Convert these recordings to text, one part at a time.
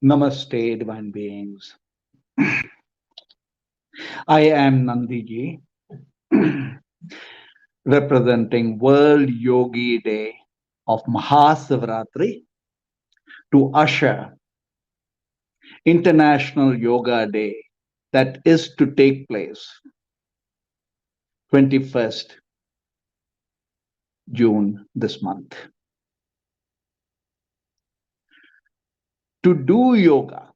Namaste, divine beings. I am Nandiji, representing World Yogi Day of Mahasivratri to usher International Yoga Day that is to take place 21st June this month. To do yoga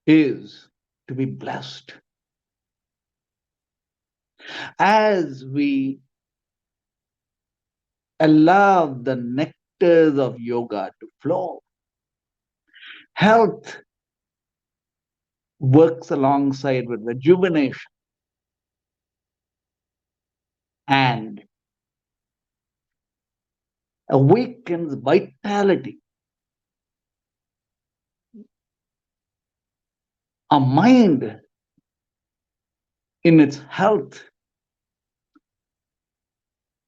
is to be blessed. As we allow the nectars of yoga to flow, health works alongside with rejuvenation and awakens vitality. A mind in its health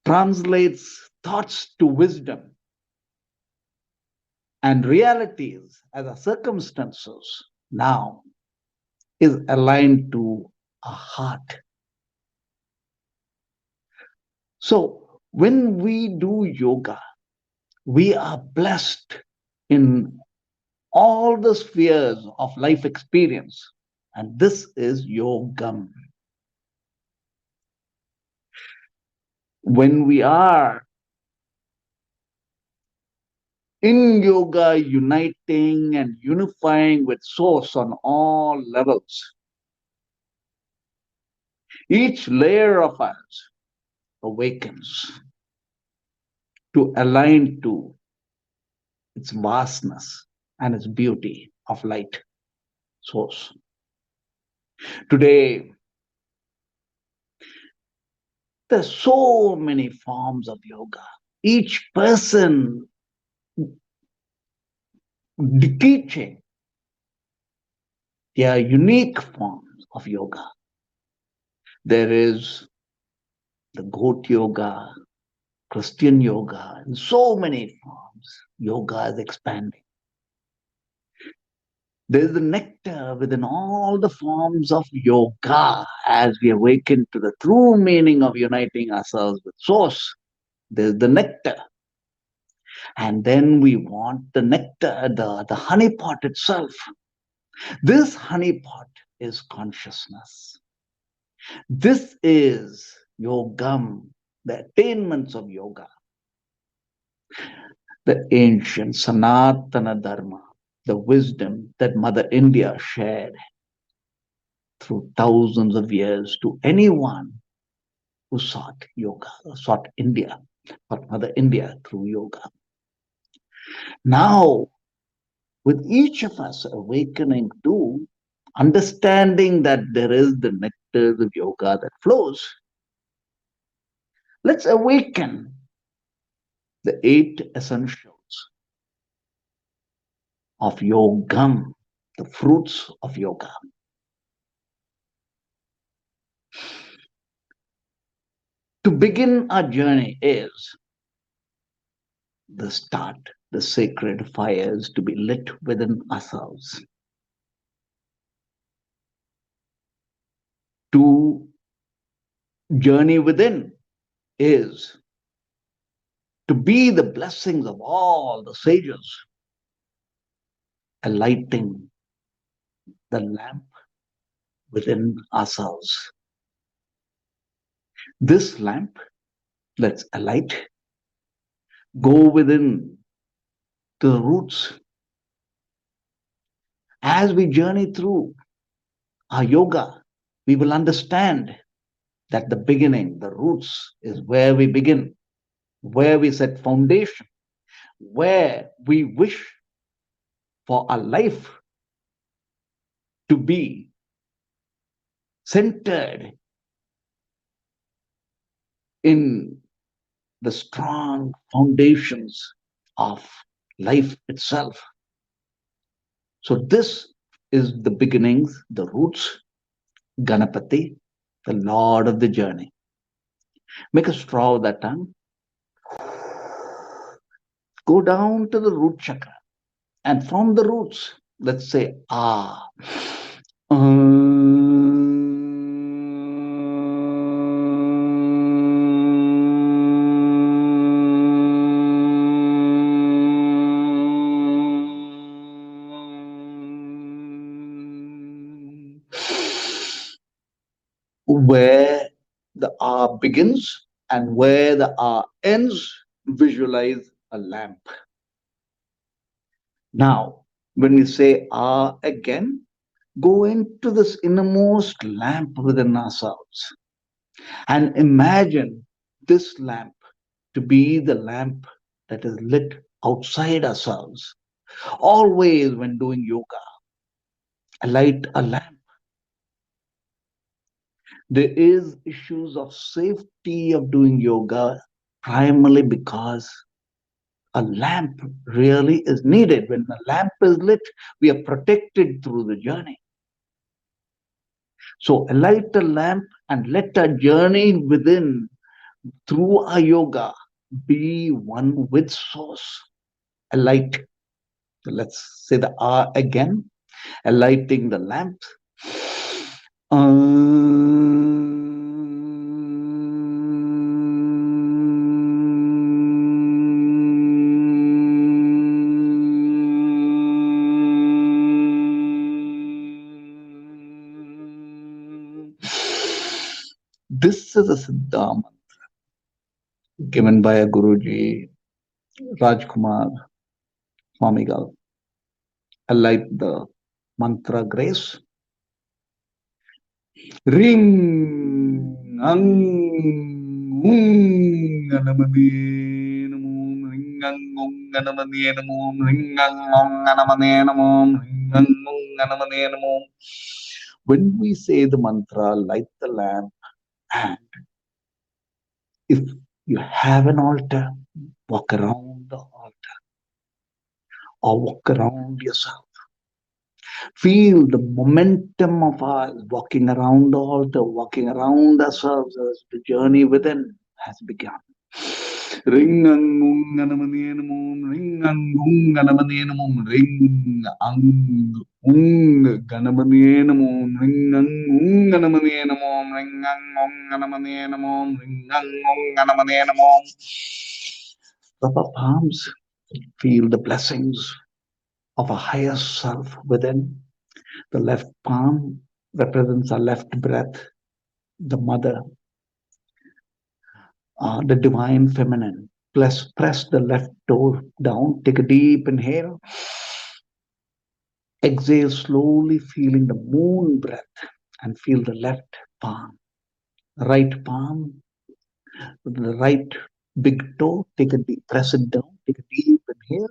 translates thoughts to wisdom and realities as a circumstances now is aligned to a heart. So when we do yoga, we are blessed in all the spheres of life experience. And this is Yogam. When we are in yoga, uniting and unifying with Source on all levels, each layer of us awakens to align to its vastness and its beauty of light source. Today, there's so many forms of yoga. Each person teaching their unique forms of yoga. There is the goat yoga, Christian yoga, and so many forms. Yoga is expanding. There is the nectar within all the forms of yoga as we awaken to the true meaning of uniting ourselves with Source. There's the nectar. And then we want the nectar, the honey pot itself. This honey pot is consciousness. This is Yogam, the attainments of yoga. The ancient Sanatana Dharma, the wisdom that Mother India shared through thousands of years to anyone who sought yoga, sought India, sought Mother India through yoga. Now, with each of us awakening to understanding that there is the nectar of yoga that flows, let's awaken the 8 essentials of Yogam, the fruits of yoga. To begin our journey is the start, the sacred fires to be lit within ourselves. To journey within is to be the blessings of all the sages, alighting the lamp within ourselves. This lamp, let's alight, go within to the roots. As we journey through our yoga, we will understand that the beginning, the roots, is where we begin, where we set foundation, where we wish for our life to be centered in the strong foundations of life itself. So this is the beginnings, the roots, Ganapati, the Lord of the journey. Make a straw of that tongue. Go down to the root chakra. And from the roots, let's say ah. Um, where the R begins and where the R ends, visualize a lamp. Now, when we say R again, go into this innermost lamp within ourselves and imagine this lamp to be the lamp that is lit outside ourselves. Always, when doing yoga, light a lamp. There is issues of safety of doing yoga primarily because a lamp really is needed. When the lamp is lit, we are protected through the journey. So light a lamp and let our journey within through our yoga be one with source. A light. So let's say the R again. A lighting the lamp. This is a Siddha given by a Guruji, Rajkumar Swamigal. I like the mantra grace. Ring ang anamani namo ring ang anamani namo ring ang anamani namo ring ang anamani namo. When we say the mantra, light the lamp, and if you have an altar, walk around the altar or walk around yourself. Feel the momentum of our walking around the altar, walking around ourselves as the journey within has begun. Ring ang ganamanienamum, ring ang ganamanienamum, ring ang ganamanienamum, ring ang ganamanienamum, ring ang ganamanienamum, ring ang ganamanienamum. Rub our palms, feel the blessings of a higher self within. The left palm represents our left breath, the mother, the divine feminine. Press the left toe down, take a deep inhale. Exhale slowly, feeling the moon breath, and feel the left palm. Right palm, the right big toe, take a deep, press it down, take a deep inhale.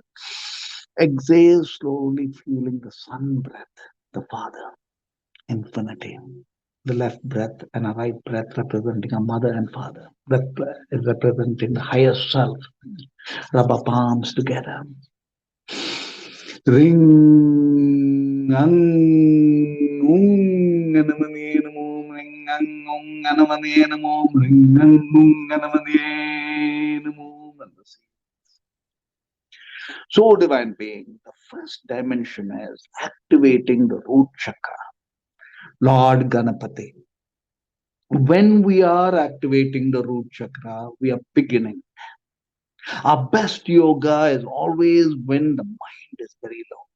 Exhale slowly, feeling the sun breath, the Father, infinity. The left breath and a right breath representing a mother and father. Breath is representing the higher self. Rub our palms together. Ring ang anamani namo ring ang anamani namo ring ang anamani namo. So, divine being, the first dimension is activating the root chakra. Lord Ganapati. When we are activating the root chakra, we are beginning. Our best yoga is always when the mind is very low.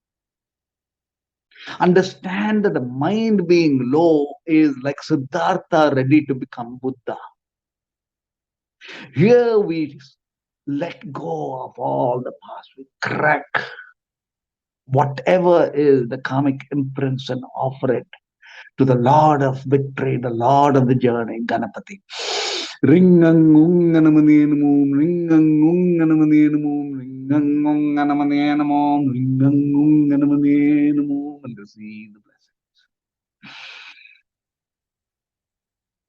Understand that the mind being low is like Siddhartha ready to become Buddha. Here we let go of all the past. We crack whatever is the karmic imprints and offer it to the Lord of victory, the Lord of the journey, Ganapati. Ringangunganamanienamom, ringangunganamanienamom, ringangunganamanienamom, ringangunganamanienamom, and receive the blessings.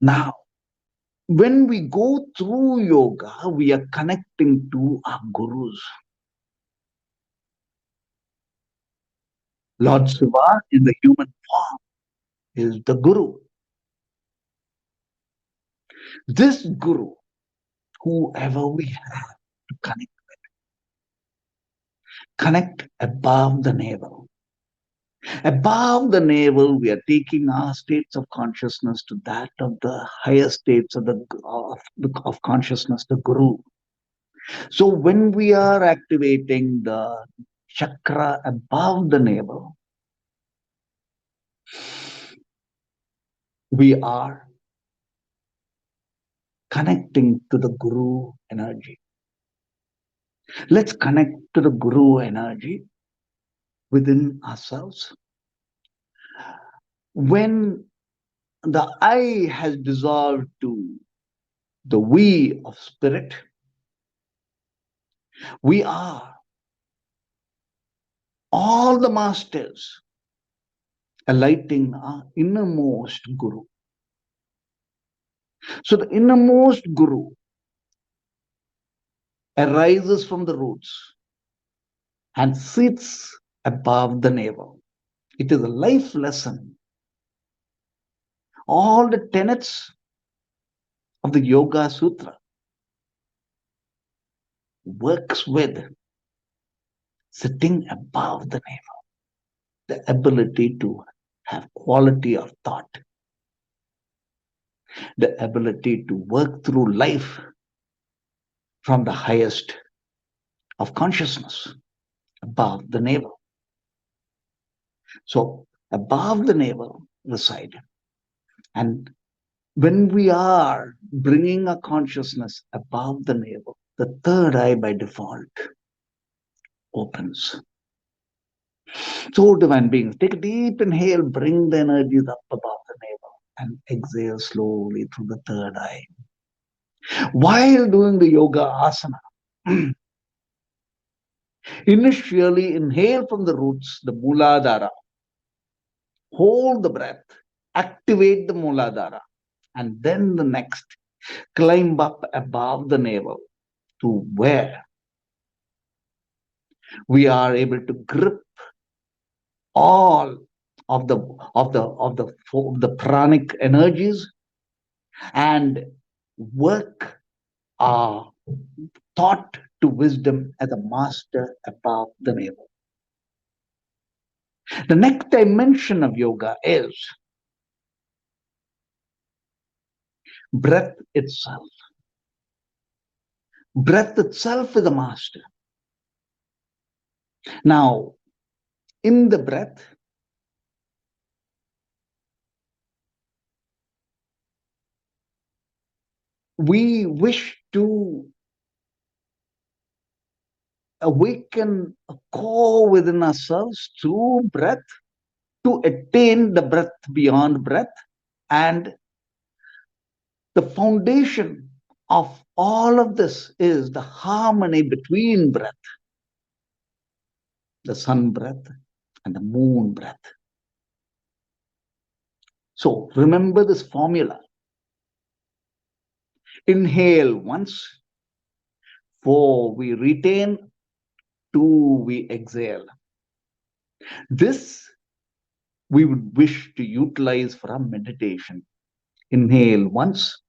Now, when we go through yoga, we are connecting to our gurus. Lord Shiva in the human form is the guru. This guru, whoever we have to connect with, connect above the navel. Above the navel, we are taking our states of consciousness to that of the higher states of consciousness, the Guru. So when we are activating the chakra above the navel, we are connecting to the Guru energy. Let's connect to the Guru energy within ourselves. When the I has dissolved to the we of spirit, we are all the masters alighting our innermost Guru. So the innermost Guru arises from the roots and sits above the navel. It is a life lesson. All the tenets of the Yoga Sutra works with sitting above the navel, the ability to have quality of thought, the ability to work through life from the highest of consciousness, above the navel. So above the navel reside. And when we are bringing a consciousness above the navel, the third eye by default opens. So divine beings, take a deep inhale, bring the energies up above the navel and exhale slowly through the third eye. While doing the yoga asana, initially inhale from the roots, the Muladhara, hold the breath, activate the Muladhara, and then the next, climb up above the navel to where we are able to grip all of the pranic energies and work our thought to wisdom as a master above the navel. The next dimension of yoga is breath itself. Breath itself is a master. Now, in the breath, we wish to awaken a core within ourselves through breath to attain the breath beyond breath. And the foundation of all of this is the harmony between breath, the sun breath and the moon breath. So remember this formula. Inhale once, 4 we retain, 2 we exhale. This we would wish to utilize for our meditation. Inhale once,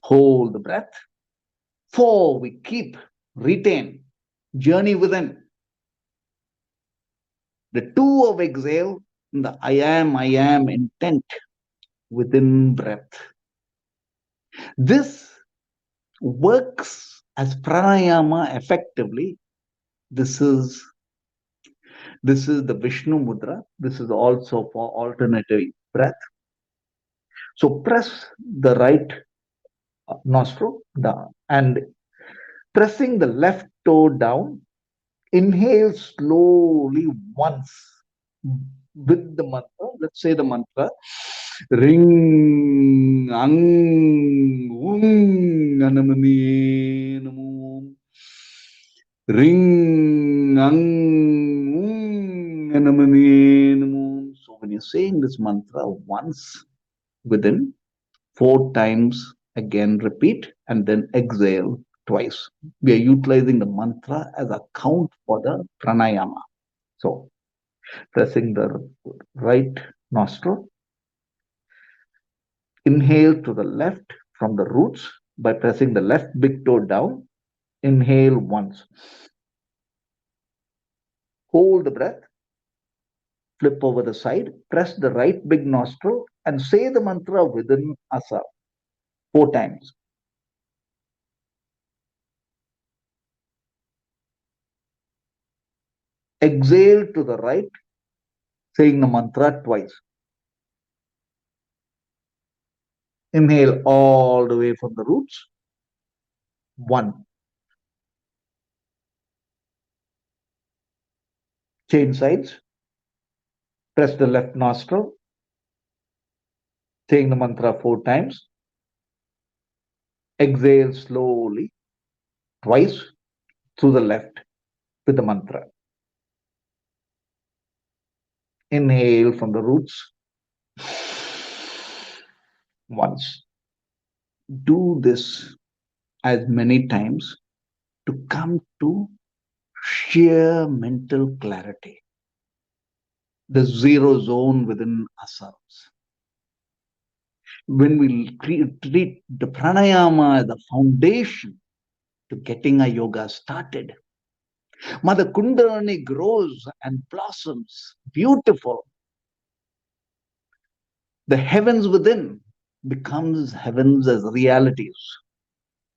hold the breath, 4 we keep, retain, journey within. The 2 of exhale, the I am intent within breath. This works as pranayama effectively. This is the Vishnu mudra. This is also for alternative breath. So press the right nostril down and pressing the left toe down. Inhale slowly once with the mantra. Let's say the mantra. Ring ang anamani namo. Ring ang anamani namo. So when you're saying this mantra once within, 4 times again repeat and then exhale twice. We are utilizing the mantra as a count for the pranayama. So pressing the right nostril, inhale to the left from the roots by pressing the left big toe down. Inhale once. Hold the breath, flip over the side, press the right big nostril, and say the mantra within Asa 4 times. Exhale to the right, saying the mantra twice. Inhale all the way from the roots. 1. Change sides. Press the left nostril, saying the mantra 4 times. Exhale slowly, twice through the left with the mantra. Inhale from the roots once. Do this as many times to come to sheer mental clarity, the zero zone within ourselves. When we treat the pranayama as the foundation to getting a yoga started, Mother Kundalini grows and blossoms beautiful. The heavens within becomes heavens as realities.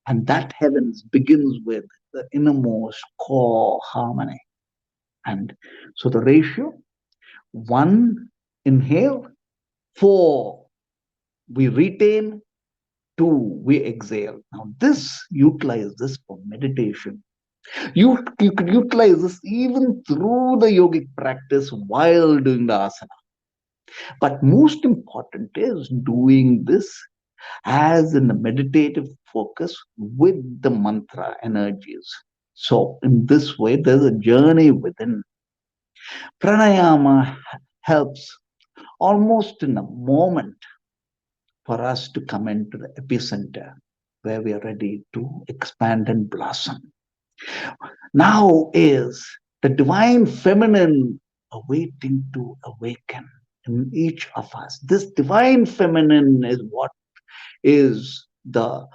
And that heavens begins with the innermost core harmony. And so the ratio 1, inhale, 4, we retain, 2, we exhale. Now, utilize this for meditation. You could utilize this even through the yogic practice while doing the asana. But most important is doing this as in a meditative focus with the mantra energies. So, in this way, there's a journey within. Pranayama helps almost in a moment for us to come into the epicenter where we are ready to expand and blossom. Now is the divine feminine awaiting to awaken in each of us. This divine feminine is what is the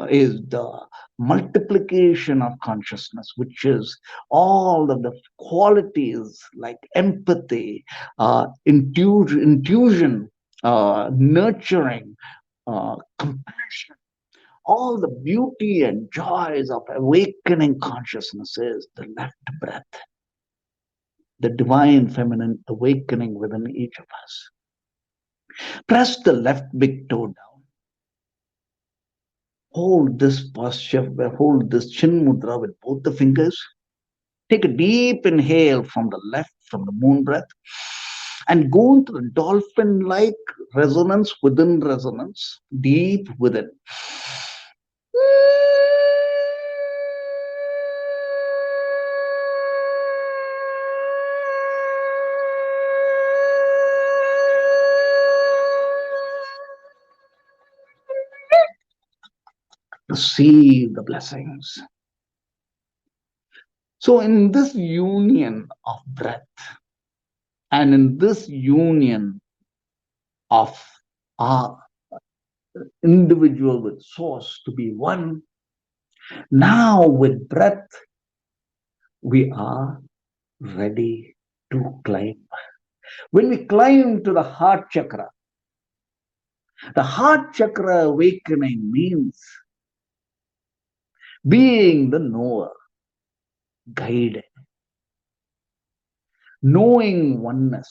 is the multiplication of consciousness, which is all of the qualities like empathy, intuition, nurturing, compassion, all the beauty and joys of awakening consciousness is the left breath, the divine feminine awakening within each of us. Press the left big toe down. Hold this posture, hold this chin mudra with both the fingers. Take a deep inhale from the left, from the moon breath, and go into the dolphin like resonance within resonance, deep within. Receive the blessings. So, in this union of breath and in this union of our individual with source to be one, now with breath, we are ready to climb. When we climb to the heart chakra awakening means being the knower, guided, knowing oneness,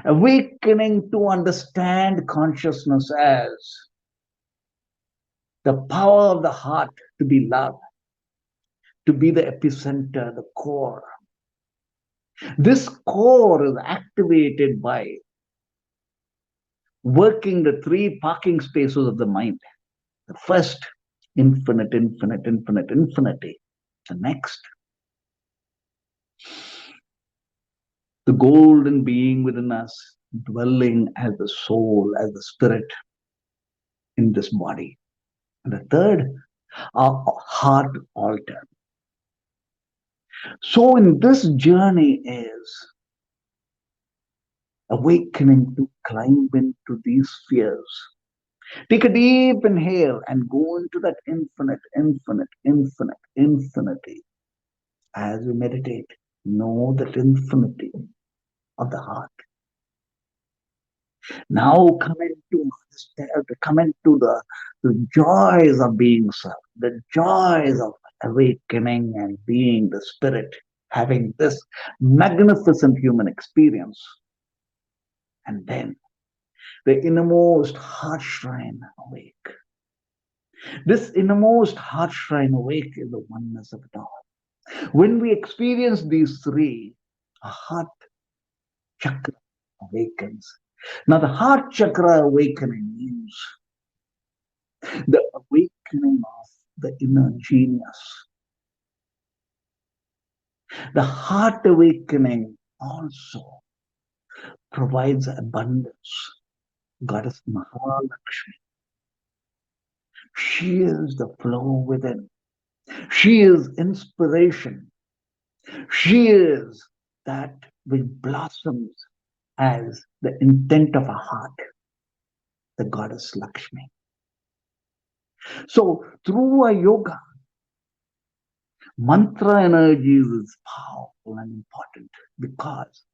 awakening to understand consciousness as the power of the heart to be love, to be the epicenter, the core. This core is activated by working the 3 parking spaces of the mind. The first, infinite, infinite, infinite, infinity. The next, the golden being within us, dwelling as the soul, as the spirit in this body. And the third, our heart altar. So in this journey is awakening to climb into these spheres. Take a deep inhale and go into that infinite, infinite, infinite, infinity. as we meditate, know that infinity of the heart. Now come into the joys of being self, the joys of awakening and being the spirit, having this magnificent human experience. And then the innermost heart shrine awake. This innermost heart shrine awake is the oneness of it all. When we experience these three, a heart chakra awakens. Now, the heart chakra awakening means the awakening of the inner genius. The heart awakening also provides abundance. Goddess Mahalakshmi. She is the flow within. She is inspiration. She is that which blossoms as the intent of a heart, the goddess Lakshmi. So, through a yoga, mantra energy is powerful and important because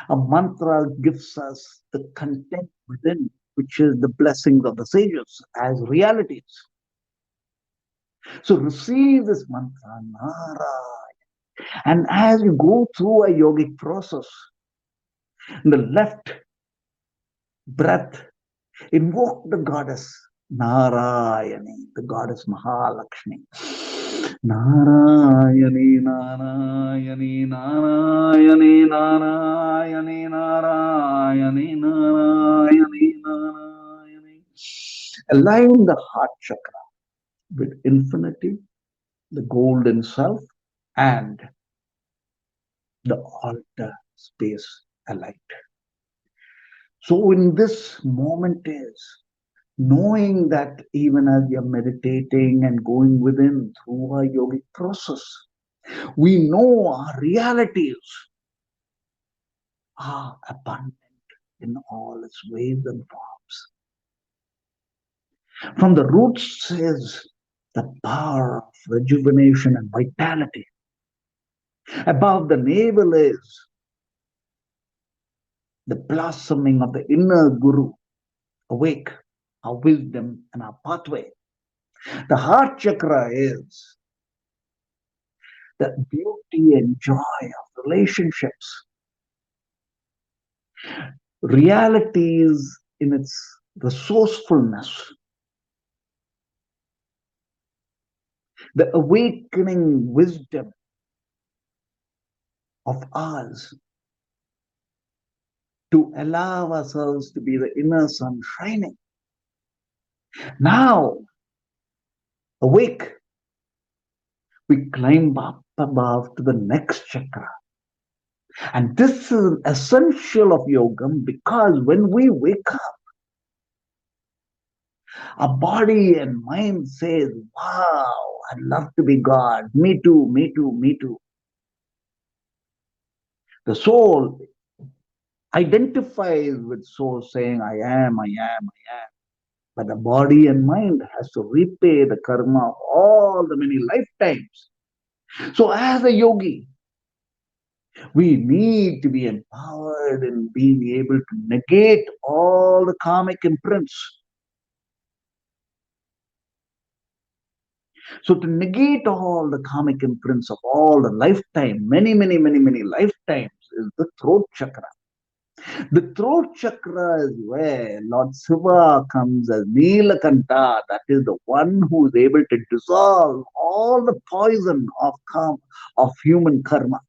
a mantra gives us the content within, which is the blessings of the sages as realities. So receive this mantra, Nara. And as you go through a yogic process, in the left breath, invoke the goddess Narayani, the goddess Mahalakshmi. Narayani, Narayani, Narayani, Narayani, Narayani, Narayani, Narayani. Align the heart chakra with infinity, the golden self, and the altar space alight. So, in this moment is knowing that even as you're meditating and going within through our yogic process, we know our realities are abundant in all its ways and forms. From the roots is the power of rejuvenation and vitality. Above the navel is the blossoming of the inner guru, awake, our wisdom and our pathway. The heart chakra is the beauty and joy of relationships, realities in its resourcefulness, the awakening wisdom of ours to allow ourselves to be the inner sun shining. Now, awake, we climb up above to the next chakra. And this is essential of Yogam because when we wake up, our body and mind says, wow, I'd love to be God. Me too, me too, me too. The soul identifies with soul saying, I am, I am, I am. But the body and mind has to repay the karma of all the many lifetimes. So as a yogi, we need to be empowered in being able to negate all the karmic imprints. So to negate all the karmic imprints of all the lifetime, many, many, many, many lifetimes is the throat chakra. The throat chakra is where Lord Shiva comes as Nilakanta, that is the one who is able to dissolve all the poison of karma, of human karma.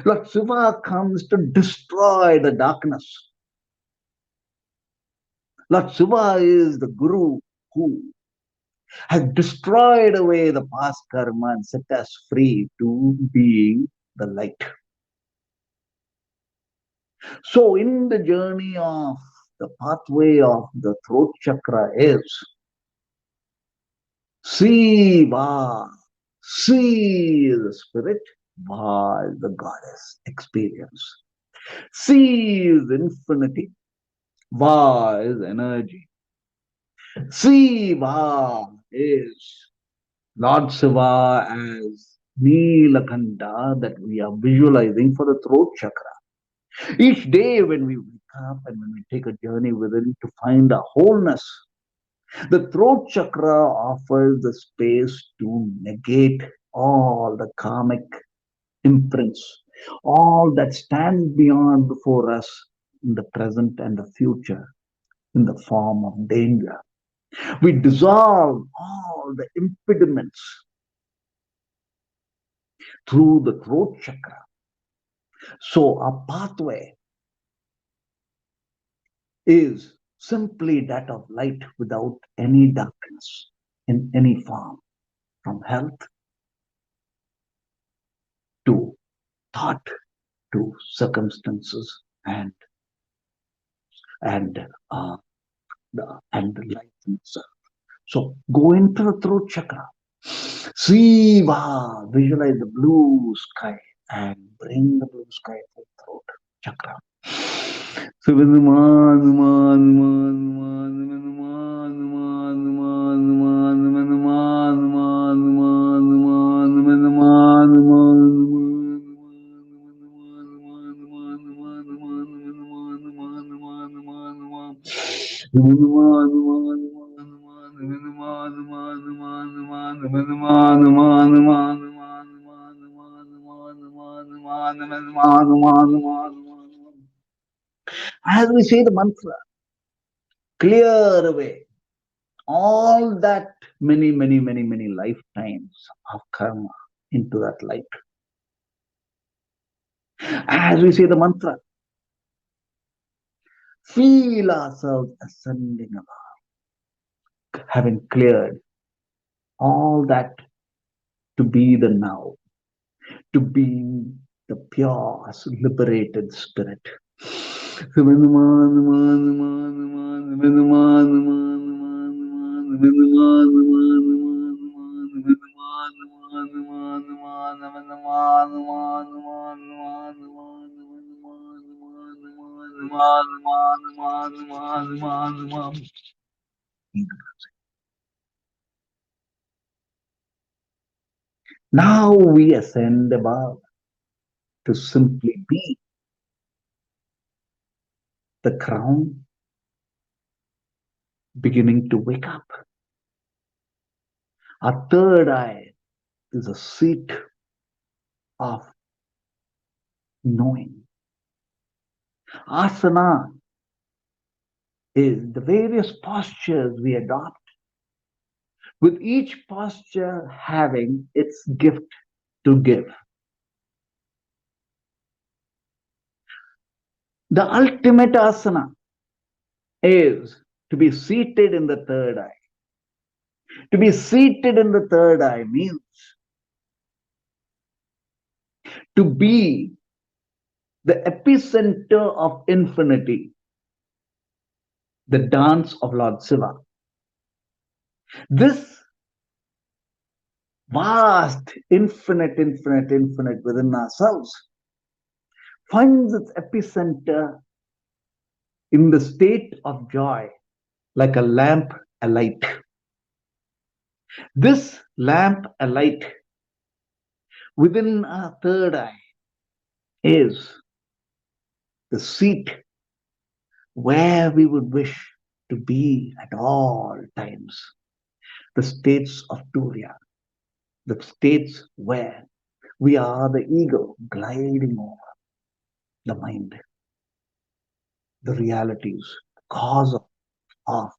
Lord Shiva comes to destroy the darkness. Lord Shiva is the Guru who has destroyed away the past karma and set us free to being the light. So, in the journey of the pathway of the throat chakra is Siva. Si is the spirit, Va is the goddess experience. Si is infinity, Va is energy. Siva is Lord Shiva as Neelakanta that we are visualizing for the throat chakra. Each day when we wake up and when we take a journey within to find our wholeness, the throat chakra offers the space to negate all the karmic imprints, all that stands beyond before us in the present and the future in the form of danger. We dissolve all the impediments through the throat chakra. So our pathway is simply that of light without any darkness in any form, from health to thought to circumstances and and uh, and life itself. So go into the throat chakra. See, wow, visualize the blue sky and bring the blue sky to the throat chakra. So when the as we say the mantra, clear away all that many lifetimes of karma into that light. As we say the mantra, feel ourselves ascending above, having cleared all that to be the now, to be the pure, liberated spirit. Now we ascend above to simply be the crown beginning to wake up. Our third eye is a seat of knowing. Asana is the various postures we adopt, with each posture having its gift to give. The ultimate asana is to be seated in the third eye. To be seated in the third eye means to be the epicenter of infinity, the dance of Lord Shiva. This vast, infinite within ourselves finds its epicenter in the state of joy, like a lamp alight. This lamp alight within our third eye is the seat where we would wish to be at all times. The states of Turiya, the states where we are the ego gliding over the mind, the realities, the cause of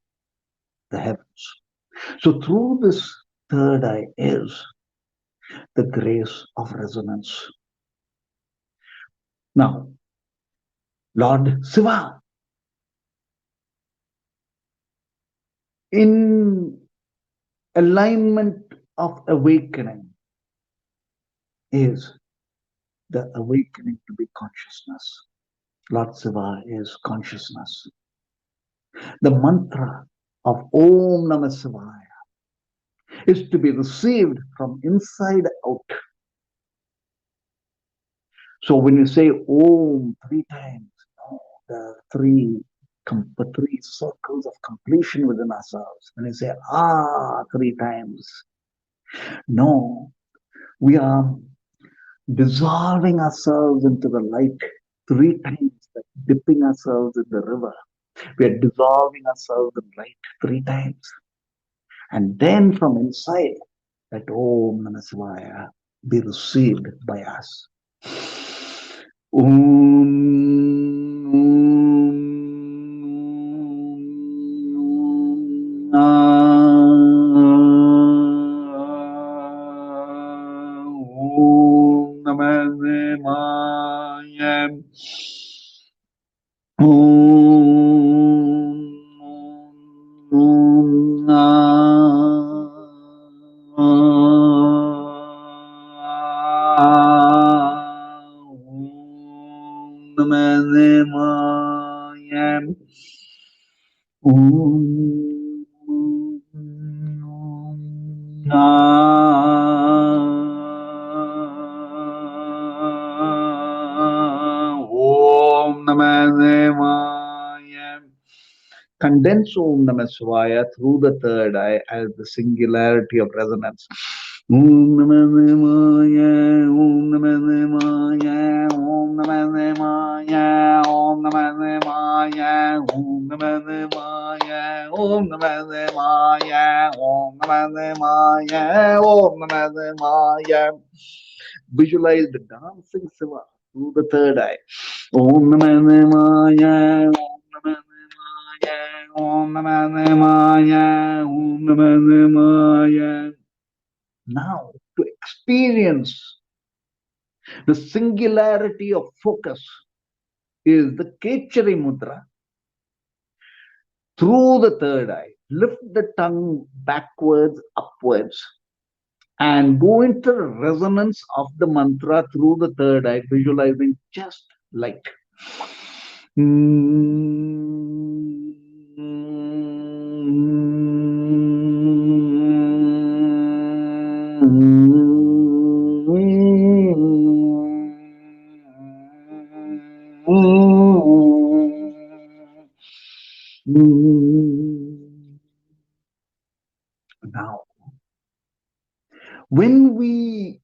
the heavens. So through this third eye is the grace of resonance. Now, Lord Shiva, in alignment of awakening, is the awakening to be consciousness. Lord Shiva is consciousness. The mantra of Om Namah Shivaya is to be received from inside out. So when you say Om 3 times, the three circles of completion within ourselves. When you say Ah 3 times, No, we are dissolving ourselves into the light 3 times, like dipping ourselves in the river. We are dissolving ourselves in light 3 times. And then from inside, that Om Namah Shivaya be received by us. Om Namah Shivaya. Om Namah Shivaya. Condense Om Namah Shivaya through the third eye as the singularity of resonance. Om Namah Shivaya, Om Namah Shivaya, Om Namah Shivaya, Om Namah Shivaya, Om Namah Shivaya, Om Namah Shivaya, Om Namah Shivaya, Om Namah Shivaya. Visualize the dancing Shiva through the third eye. Om Namah Shivaya, Om Namah Shivaya, Om Namah Shivaya, Om Namah Shivaya. Now, to experience the singularity of focus is the Kechari Mudra through the third eye. Lift the tongue backwards, upwards, and go into the resonance of the mantra through the third eye, visualizing just light. Now, when we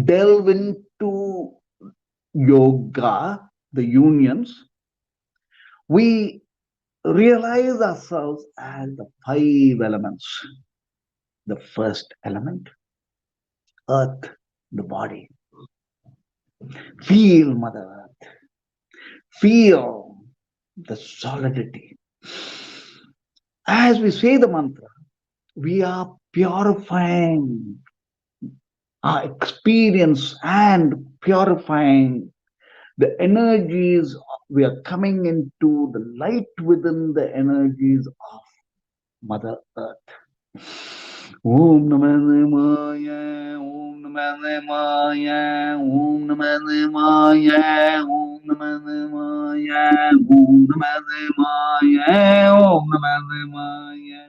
delve into yoga, the unions, we realize ourselves as the 5 elements. The first element, earth, the body. Feel Mother Earth. Feel the solidity. As we say the mantra, we are purifying our experience and purifying the energies. We are coming into the light within the energies of Mother Earth. Om Namah Shivaya, Om Namah Shivaya, Om Namah Shivaya, Om Namah Shivaya, Om Namah Shivaya, Om Namah Shivaya.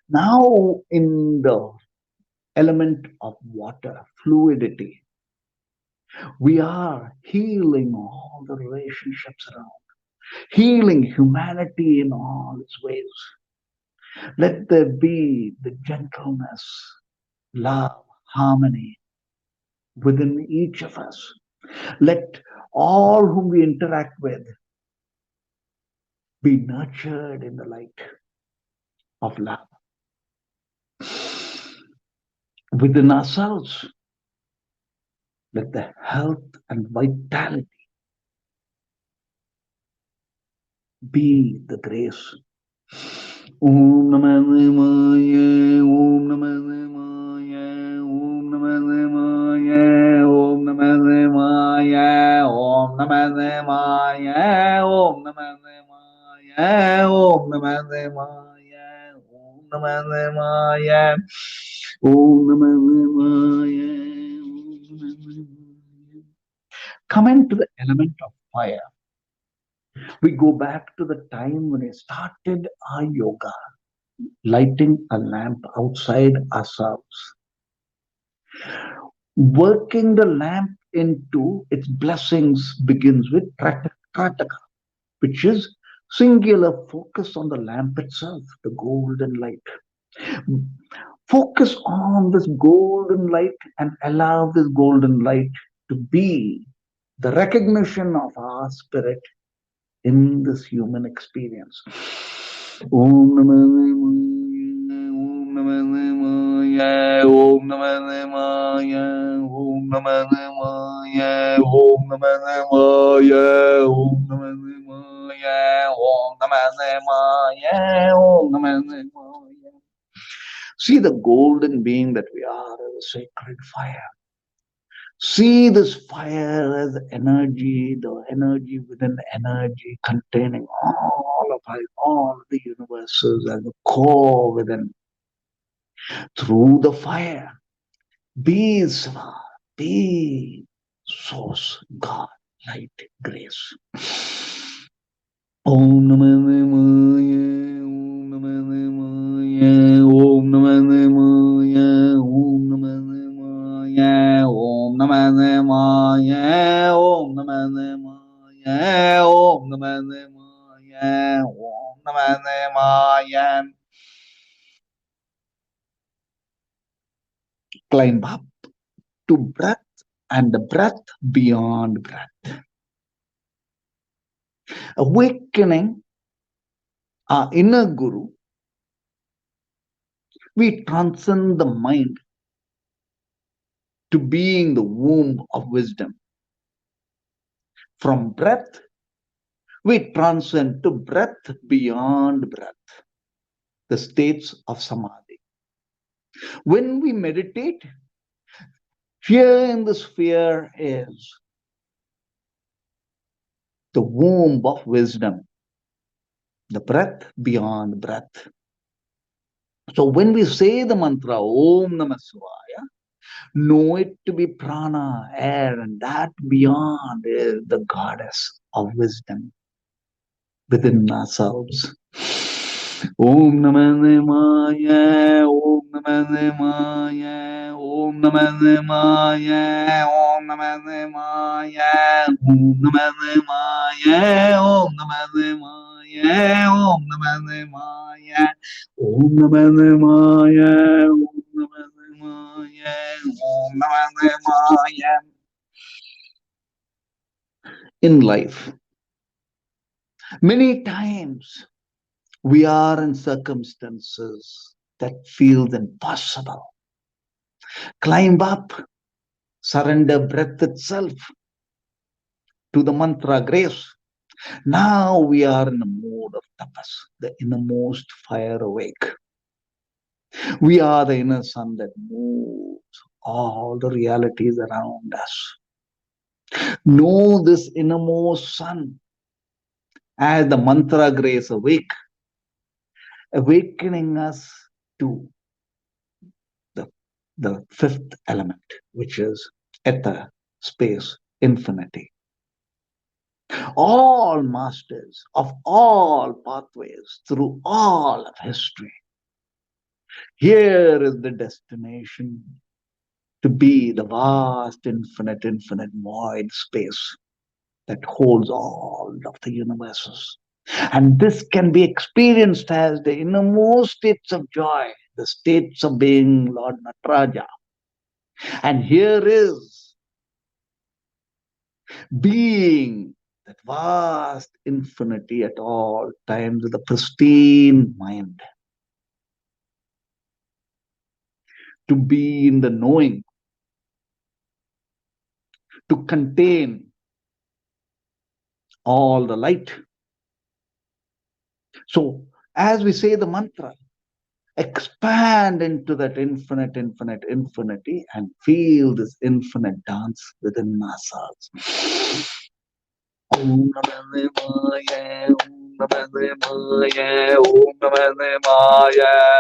Now, in the element of water, fluidity, we are healing all the relationships around, healing humanity in all its ways. Let there be the gentleness, love, harmony within each of us. Let all whom we interact with be nurtured in the light of love. Within ourselves, let the health and vitality be the grace. Om Namah Shivaya, Om Namah Shivaya, Om Namah Shivaya, Om Namah Shivaya, Om Namah Shivaya, Om Namah Shivaya, Om Namah Shivaya, Om Namah Shivaya, Om Namah Shivaya, Om Namah Shivaya. Coming to the element of fire, we go back to the time when we started our yoga, lighting a lamp outside ourselves, working the lamp into its blessings begins with Pratakataka, which is singular focus on the lamp itself, the golden light. Focus on this golden light and allow this golden light to be the recognition of our spirit in this human experience. Om Namah Shivaya, Om Namah Shivaya, Om Namah Shivaya, Om Namah Shivaya, Om Namah Shivaya, Om Namah Shivaya, Om Namah Shivaya. See the golden being that we are as a sacred fire. See this fire as energy, the energy within energy, containing all of us, all the universes and the core within. Through the fire, be Sva, be source, God, light, grace. Om Namah Shivaya, Om Namah Shivaya, Om Namah Shivaya, Om Namah Shivaya, Om Namah Shivaya, Om Namah Shivaya, Om Namah Shivaya, Om Namah Shivaya. Climb up to breath and the breath beyond breath. Awakening our inner guru, we transcend the mind to being the womb of wisdom. From breath, we transcend to breath beyond breath, the states of samadhi. When we meditate, here in the sphere is the womb of wisdom, the breath beyond breath. So when we say the mantra Om Namah Shivaya, know it to be prana, air, and that beyond is the goddess of wisdom within ourselves. Om Namah Shivaya, Om Namah Shivaya, Om Namah Shivaya, Om Namah Shivaya, Om Namah Shivaya, Om Namah Shivaya, Om Namah Shivaya, Om Namah Shivaya, Om Namah Shivaya, Om Namah Shivaya. In life, many times we are in circumstances that feels impossible. Climb up, surrender breath itself to the mantra grace. Now we are in a mode of tapas, the innermost fire awake. We are the inner sun that moves all the realities around us. Know this innermost sun as the mantra grace awake, awakening us to the, the fifth element, which is ether, space, infinity. All masters of all pathways through all of history. Here is the destination to be the vast, infinite void space that holds all of the universes. And this can be experienced as the innermost states of joy, the states of being Lord Nataraja. And here is being that vast infinity at all times with a pristine mind. To be in the knowing, to contain all the light. So, as we say the mantra, expand into that infinity and feel this infinite dance within ourselves. Om Namah Shivaya, Om Namah Shivaya,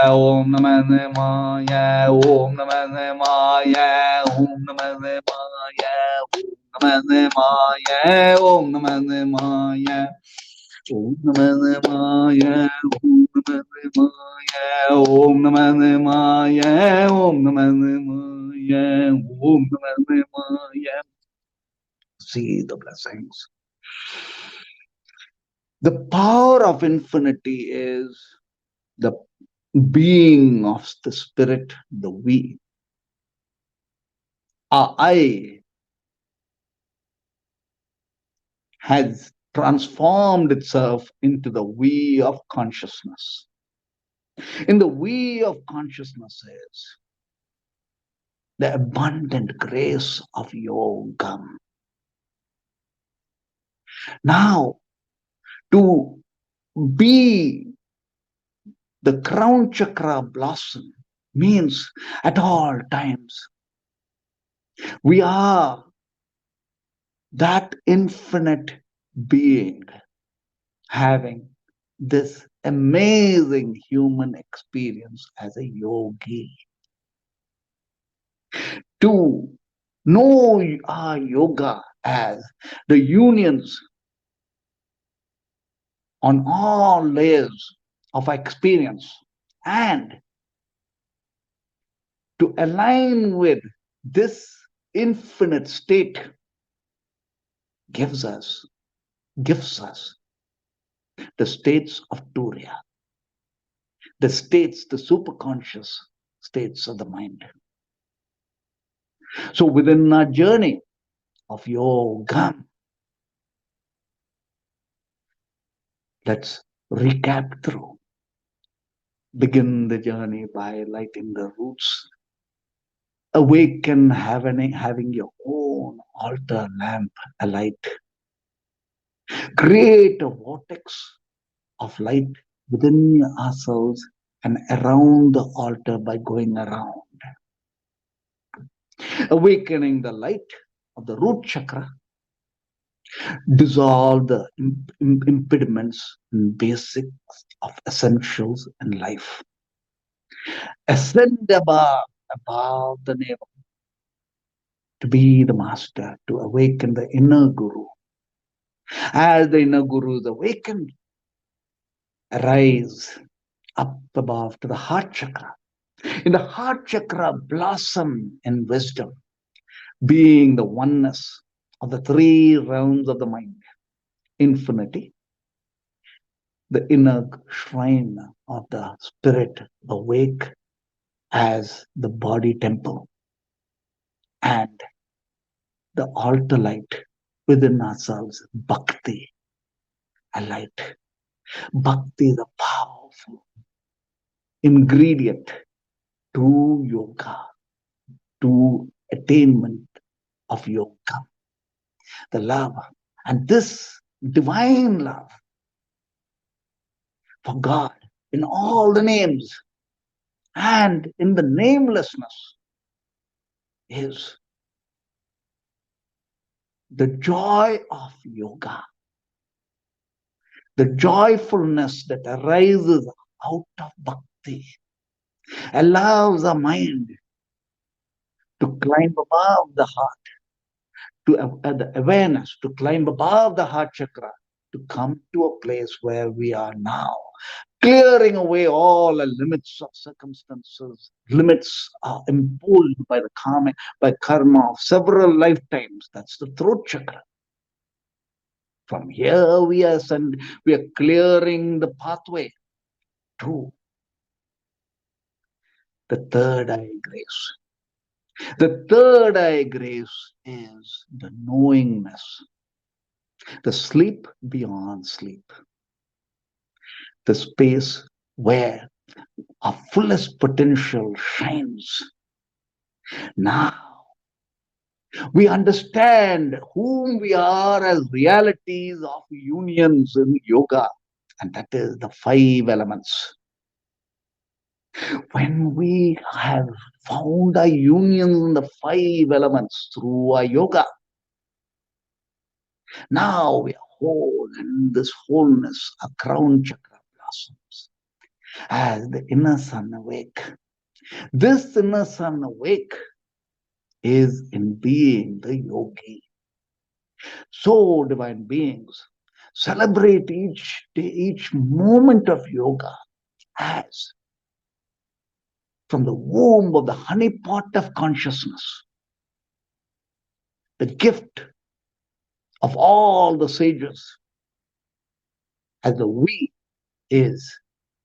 Om Namah Shivaya, Om Namah Shivaya, Om Namah Shivaya, Om Namah Shivaya, Om Namah Shivaya, Om Namah Shivaya, Om Namah Shivaya, Om Namah Shivaya, Om Namah Shivaya, Om Namah Shivaya. See the blessings. The power of infinity is the being of the spirit, the we. Our I has transformed itself into the we of consciousness. In the we of consciousness is the abundant grace of Yogam. Now, to be the crown chakra blossom means at all times we are that infinite being having this amazing human experience as a yogi. To know our yoga as the unions on all layers of experience and to align with this infinite state gives us the states of Turiya, the states, the superconscious states of the mind. So within our journey of Yogam, let's recap through. Begin the journey by lighting the roots. Awaken having your own altar lamp alight. Create a vortex of light within ourselves and around the altar by going around. Awakening the light of the root chakra, dissolve the impediments and basics of essentials in life. Ascend above the navel to be the master, to awaken the inner guru. As the inner guru is awakened, arise up above to the heart chakra. In the heart chakra, blossom in wisdom, being the oneness of the three realms of the mind. Infinity, the inner shrine of the spirit awake as the body temple, and the altar light within ourselves, bhakti, a light. Bhakti is a powerful ingredient to yoga, to attainment of yoga, the love. And this divine love for God in all the names and in the namelessness is the joy of yoga, the joyfulness that arises out of bhakti, allows our mind to climb above the heart, to the awareness, to climb above the heart chakra, to come to a place where we are now, clearing away all the limits of circumstances. Limits are imposed by the karma of several lifetimes. That's the throat chakra. From here we are clearing the pathway to the third eye grace. The third eye grace is the knowingness, the sleep beyond sleep, the space where our fullest potential shines. Now we understand whom we are as realities of unions in yoga, and that is the five elements. When we have found our unions in the five elements through our yoga, now we are whole, and this wholeness, our crown chakra blossoms as the inner sun awake. This inner sun awake is in being the yogi. So, divine beings, celebrate each day, each moment of yoga as from the womb of the honeypot of consciousness, the gift of all the sages, as the we is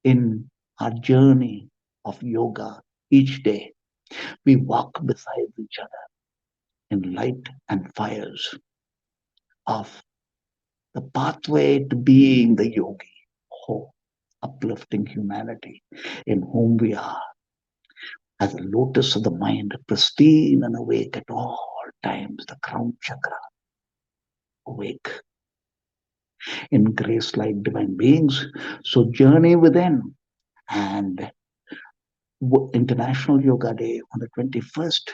in our journey of yoga each day. We walk beside each other in light and fires of the pathway to being the yogi, whole, uplifting humanity in whom we are, as a lotus of the mind, pristine and awake at all times, the crown chakra, awake in grace like divine beings. So journey within. And International Yoga Day on the 21st,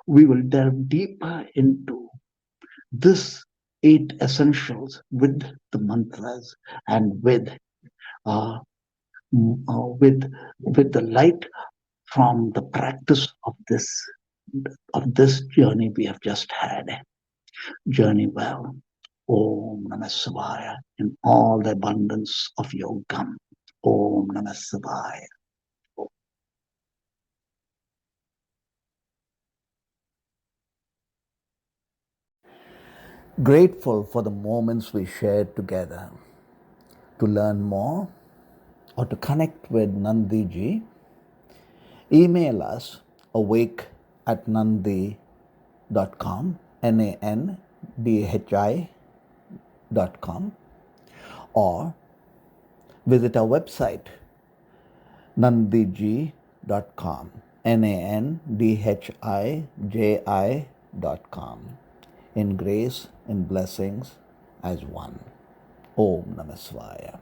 we will delve deeper into this eight essentials with the mantras and uh, with the light from the practice of this journey we have just had. Journey well. Om Namah Shivaya in all the abundance of Yogam. Om Namah Shivaya. Grateful for the moments we shared together. To learn more or to connect with Nandiji, email us awake at nandhi.com, nandhi.com, or visit our website nandhiji.com, nandhiji.com, in grace and blessings as one. Om Namah Shivaya.